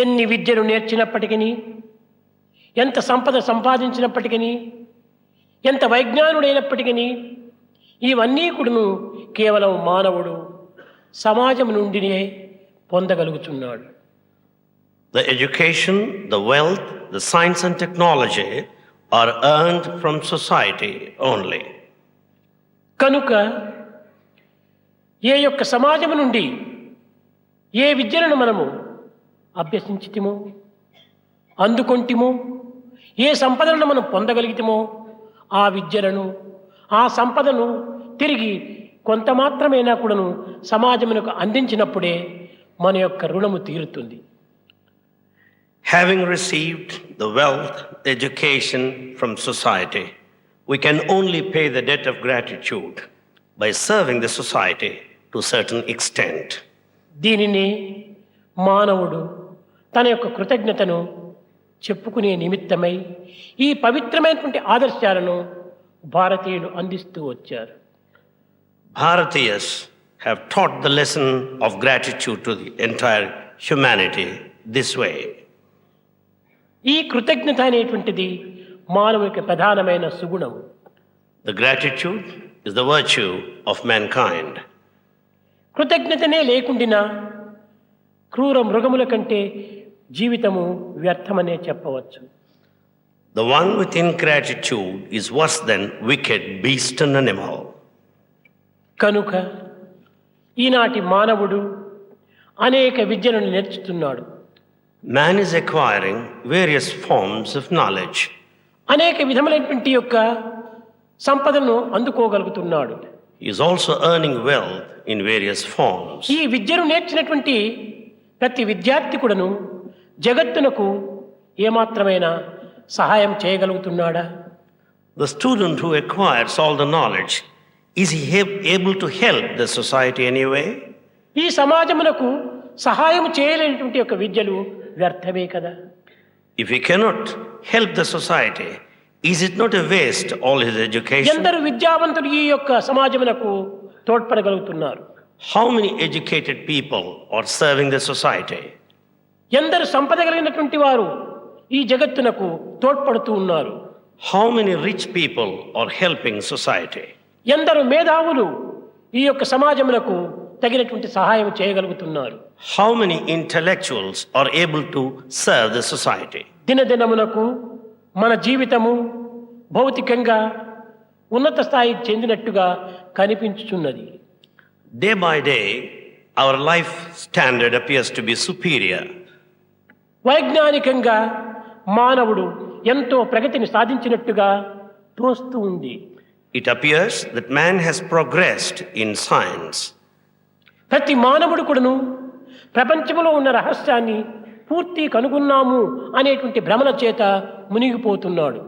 ఎన్ని విద్యను నేర్చినప్పటికీ, ఎంత సంపద సంపాదించినప్పటికీ, ఎంత వైజ్ఞానుడైనప్పటికీ, ఇవన్నీ కూడాను కేవలం మానవుడు సమాజం నుండినే పొందగలుగుతున్నాడు. The education, the wealth, the science and technology are earned from society only. కనుక ఏ యొక్క సమాజం నుండి ఏ విద్యలను మనము అభ్యసించితిమో, అందుకొంటిమో, ఏ సంపదలను మనం పొందగలిగితమో, ఆ విద్యలను, ఆ సంపదను తిరిగి కొంత మాత్రమేనా కూడాను సమాజమునకు అందించినప్పుడే మన యొక్క రుణము తీరుతుంది. Having received the wealth, education from society, we can only pay the debt of gratitude by serving the society to a certain extent. దీనిని మానవుడు తన యొక్క కృతజ్ఞతను చెప్పుకునే నిమిత్తమై ఈ పవిత్రమైనటువంటి ఆదర్శాలను భారతీయులు అందిస్తూ వచ్చారు. Bharatiyas have taught the lesson of gratitude to the entire humanity this way. ఈ కృతజ్ఞత అనేటువంటిది మానవునికి ప్రధానమైన సుగుణం. The gratitude is the virtue of mankind. కృతజ్ఞతనే లేకుండినా క్రూర మృగముల కంటే జీవితము వ్యర్థమనే చెప్పవచ్చు. The one with ingratitude is worse than wicked beast and animal. కనుక ఈనాటి మానవుడు అనేక విద్యలను నేర్చుతున్నాడు. Man is acquiring various forms of knowledge. అనేక విధములైనటువంటి యొక్క సంపదను అందుకోగలుగుతున్నాడు. He is also earning wealth in various forms. ఈ విద్యను నేర్చినటువంటి ప్రతి విద్యార్థి కూడాను జగత్తునకు ఏమాత్రమైన సహాయం చేయగలుగుతున్నాడా? The student who acquires all the knowledge, is he able to help the society anyway? ఈ సమాజమునకు సహాయం చేయలేనటువంటి యొక్క విద్యలు వ్యర్థమే కదా. If he cannot help the society, is it not a waste all his education? ఎందరు విద్యావంతులు ఈ యొక్క సమాజమునకు తోడ్పడగలుగుతున్నారు? How many educated people are serving the society? ఎందరు సంపద కలిగినటువంటి వారు ఈ జగత్తునకు తోడ్పడుతూ ఉన్నారు? How many rich people are helping society? ఎందరు మేధావులు ఈ యొక్క సమాజమునకు తగినటువంటి సహాయం చేయగలుగుతున్నారు? How many intellectuals are able to serve the society? దినదినమునకు మన జీవితము భౌతికంగా ఉన్నత స్థాయికి చెందినట్టుగా కనిపించుచున్నది. Day by day, our life standard appears to be superior. వైజ్ఞానికంగా మానవుడు ఎంతో ప్రగతిని సాధించినట్టుగా తోస్తూ ఉంది. It appears that man has progressed in science. ప్రతి మానవుడు కూడాను ప్రపంచంలో ఉన్న రహస్యాన్ని పూర్తి కనుగొన్నాము అనేటువంటి భ్రమల చేత మునిగిపోతున్నాడు.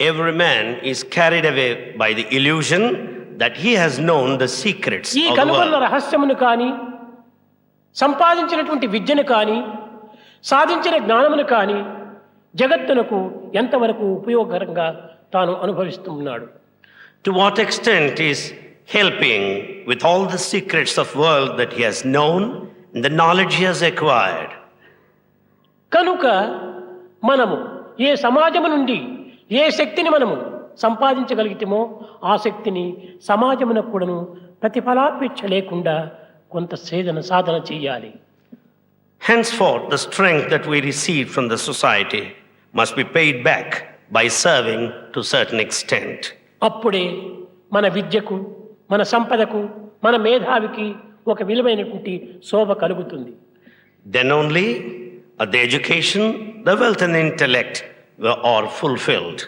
Every man is carried away by the illusion that he has known the secrets ఈ of the కనుగొన్న world. రహస్యమును కానీ, సంపాదించినటువంటి విద్యను కానీ, సాధించిన జ్ఞానమును కానీ జగత్తునకు ఎంతవరకు ఉపయోగకరంగా తాను అనుభవిస్తున్నాడు? To what extent is helping with all the secrets of world that he has known and the knowledge he has acquired? కనుక మనము ఏ సమాజము నుండి ఏ శక్తిని మనము సంపాదించగలిగితేమో ఆ శక్తిని సమాజమునకు కూడాను ప్రతిఫలాపేక్ష లేకుండా కొంత సాధన చేయాలి. Henceforth, the strength that we receive from the society must be paid back by serving to a certain extent. అప్పుడే మన విద్యకు, మన సంపదకు, మన మేధావికి ఒక విలువైనటువంటి శోభ కలుగుతుంది. Then only the education, the wealth and the intellect are fulfilled.